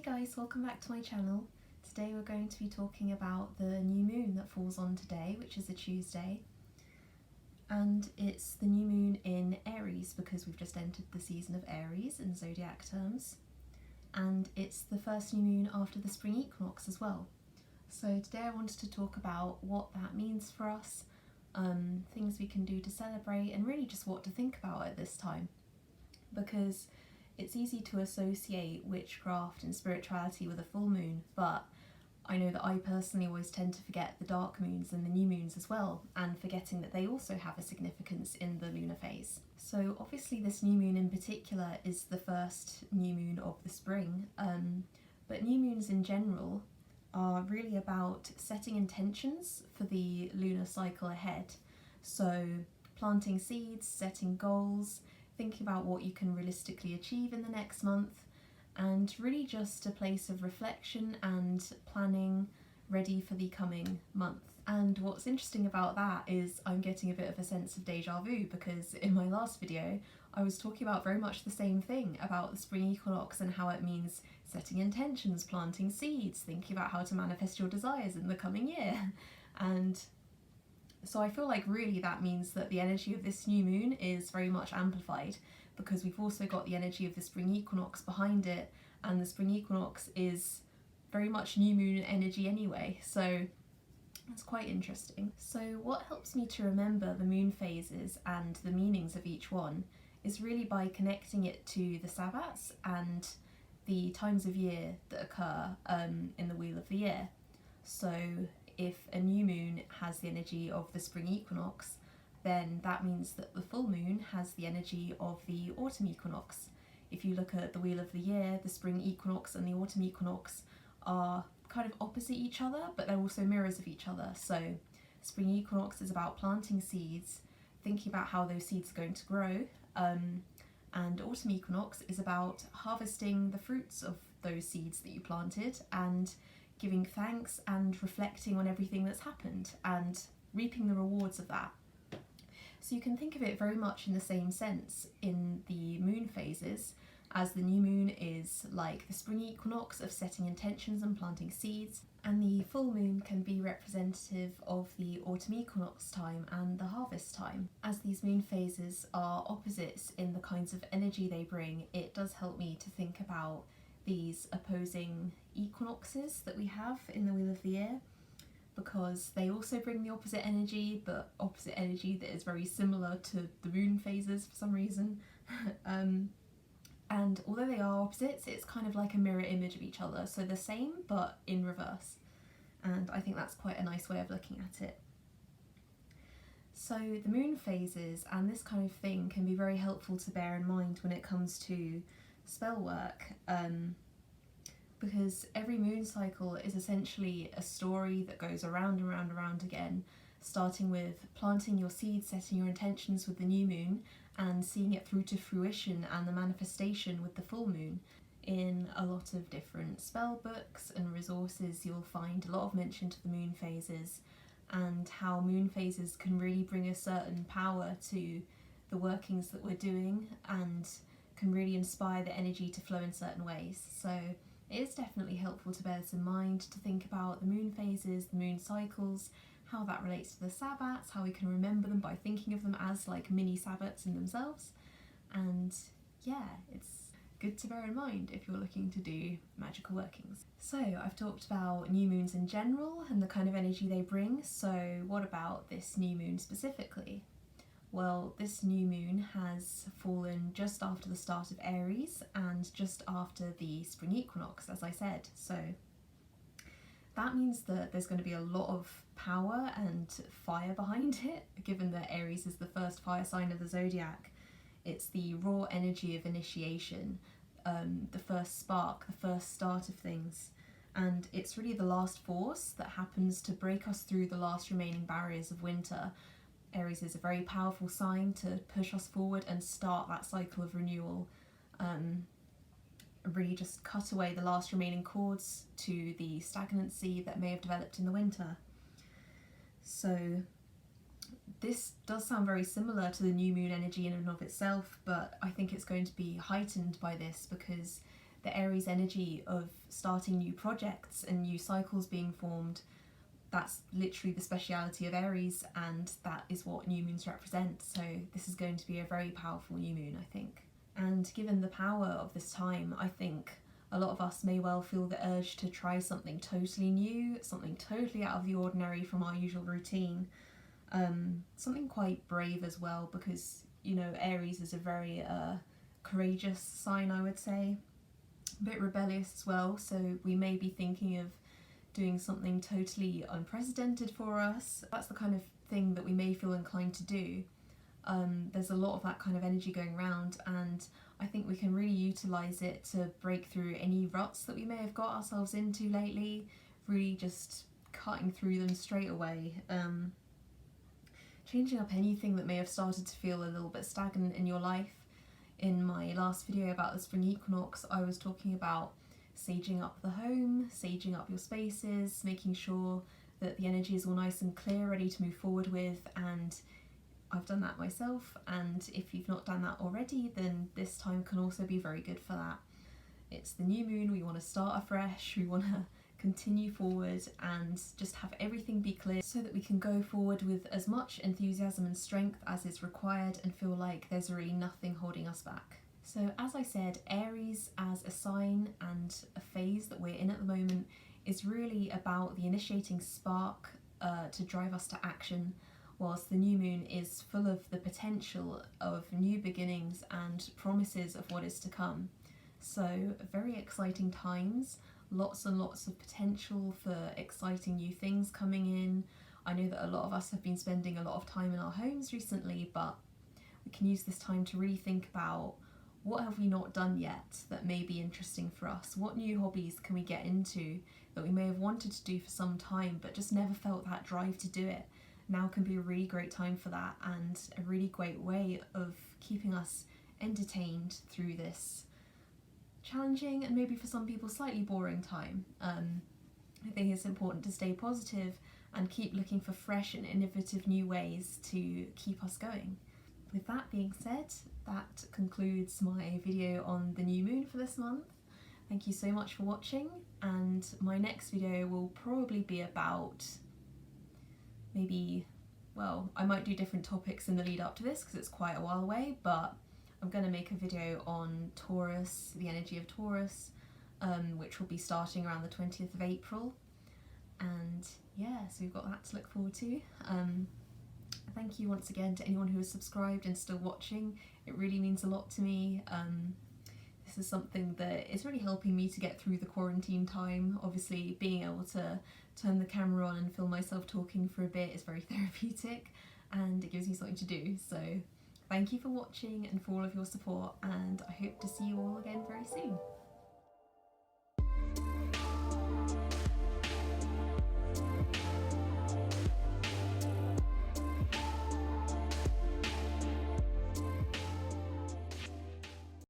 guys, welcome back to my channel. Today we're going to be talking about the new moon that falls on today, which is a Tuesday. And it's the new moon in Aries because we've just entered the season of Aries in zodiac terms. And it's the first new moon after the spring equinox as well. So today I wanted to talk about what that means for us, things we can do to celebrate, and really just what to think about at this time. Because it's easy to associate witchcraft and spirituality with a full moon, but I know that I personally always tend to forget the dark moons and the new moons as well, and forgetting that they also have a significance in the lunar phase. So obviously this new moon in particular is the first new moon of the spring, but new moons in general are really about setting intentions for the lunar cycle ahead. So planting seeds, setting goals, thinking about what you can realistically achieve in the next month, and really just a place of reflection and planning ready for the coming month. And what's interesting about that is I'm getting a bit of a sense of deja vu, because in my last video I was talking about very much the same thing about the spring equinox and how it means setting intentions, planting seeds, thinking about how to manifest your desires in the coming year. And so I feel like really that means that the energy of this new moon is very much amplified, because we've also got the energy of the spring equinox behind it, and the spring equinox is very much new moon energy anyway, so that's quite interesting. So what helps me to remember the moon phases and the meanings of each one is really by connecting it to the Sabbats and the times of year that occur in the wheel of the year. So if a new moon has the energy of the spring equinox, then that means that the full moon has the energy of the autumn equinox. If you look at the wheel of the year, the spring equinox and the autumn equinox are kind of opposite each other, but they're also mirrors of each other. So spring equinox is about planting seeds, thinking about how those seeds are going to grow, and autumn equinox is about harvesting the fruits of those seeds that you planted and giving thanks and reflecting on everything that's happened and reaping the rewards of that. So you can think of it very much in the same sense in the moon phases, as the new moon is like the spring equinox of setting intentions and planting seeds, and the full moon can be representative of the autumn equinox time and the harvest time. As these moon phases are opposites in the kinds of energy they bring, it does help me to think about these opposing equinoxes that we have in the wheel of the year, because they also bring the opposite energy, but opposite energy that is very similar to the moon phases for some reason. And although they are opposites, it's kind of like a mirror image of each other, so the same but in reverse. And I think that's quite a nice way of looking at it. So the moon phases and this kind of thing can be very helpful to bear in mind when it comes to spell work, because every moon cycle is essentially a story that goes around and round and round again, starting with planting your seeds, setting your intentions with the new moon, and seeing it through to fruition and the manifestation with the full moon. In a lot of different spell books and resources, you'll find a lot of mention to the moon phases and how moon phases can really bring a certain power to the workings that we're doing and can really inspire the energy to flow in certain ways. So it is definitely helpful to bear this in mind, to think about the moon phases, the moon cycles, how that relates to the Sabbats, how we can remember them by thinking of them as like mini Sabbats in themselves. And yeah, it's good to bear in mind if you're looking to do magical workings. So I've talked about new moons in general and the kind of energy they bring, so what about this new moon specifically? Well, this new moon has fallen just after the start of Aries and just after the spring equinox, as I said. So that means that there's going to be a lot of power and fire behind it, given that Aries is the first fire sign of the zodiac. It's the raw energy of initiation, the first spark, the first start of things. And it's really the last force that happens to break us through the last remaining barriers of winter. Aries is a very powerful sign to push us forward and start that cycle of renewal, really just cut away the last remaining cords to the stagnancy that may have developed in the winter. So this does sound very similar to the new moon energy in and of itself, but I think it's going to be heightened by this because the Aries energy of starting new projects and new cycles being formed. That's literally the speciality of Aries, and that is what new moons represent. So this is going to be a very powerful new moon, I think. And given the power of this time, I think a lot of us may well feel the urge to try something totally new, something totally out of the ordinary from our usual routine. Something quite brave as well, because, you know, Aries is a very courageous sign, I would say. A bit rebellious as well, so we may be thinking of doing something totally unprecedented for us. That's the kind of thing that we may feel inclined to do. There's a lot of that kind of energy going around, and I think we can really utilise it to break through any ruts that we may have got ourselves into lately, really just cutting through them straight away. Changing up anything that may have started to feel a little bit stagnant in your life. In my last video about the spring equinox, I was talking about saging up the home, saging up your spaces, making sure that the energy is all nice and clear, ready to move forward with, and I've done that myself, and if you've not done that already, then this time can also be very good for that. It's the new moon, we want to start afresh, we want to continue forward and just have everything be clear so that we can go forward with as much enthusiasm and strength as is required and feel like there's really nothing holding us back. So as I said, Aries as a sign and a phase that we're in at the moment is really about the initiating spark to drive us to action, whilst the new moon is full of the potential of new beginnings and promises of what is to come. So very exciting times, lots and lots of potential for exciting new things coming in. I know that a lot of us have been spending a lot of time in our homes recently, but we can use this time to really think about what have we not done yet that may be interesting for us? What new hobbies can we get into that we may have wanted to do for some time but just never felt that drive to do it? Now can be a really great time for that, and a really great way of keeping us entertained through this challenging and maybe for some people slightly boring time. I think it's important to stay positive and keep looking for fresh and innovative new ways to keep us going. With that being said, that concludes my video on the new moon for this month. Thank you so much for watching, and my next video will probably be about maybe, well, I might do different topics in the lead up to this because it's quite a while away, but I'm going to make a video on Taurus, the energy of Taurus, which will be starting around the 20th of April. And yeah, so we've got that to look forward to. Thank you once again to anyone who has subscribed and still watching. It really means a lot to me. This is something that is really helping me to get through the quarantine time. Obviously, being able to turn the camera on and film myself talking for a bit is very therapeutic, and it gives me something to do. So thank you for watching and for all of your support, and I hope to see you all again very soon.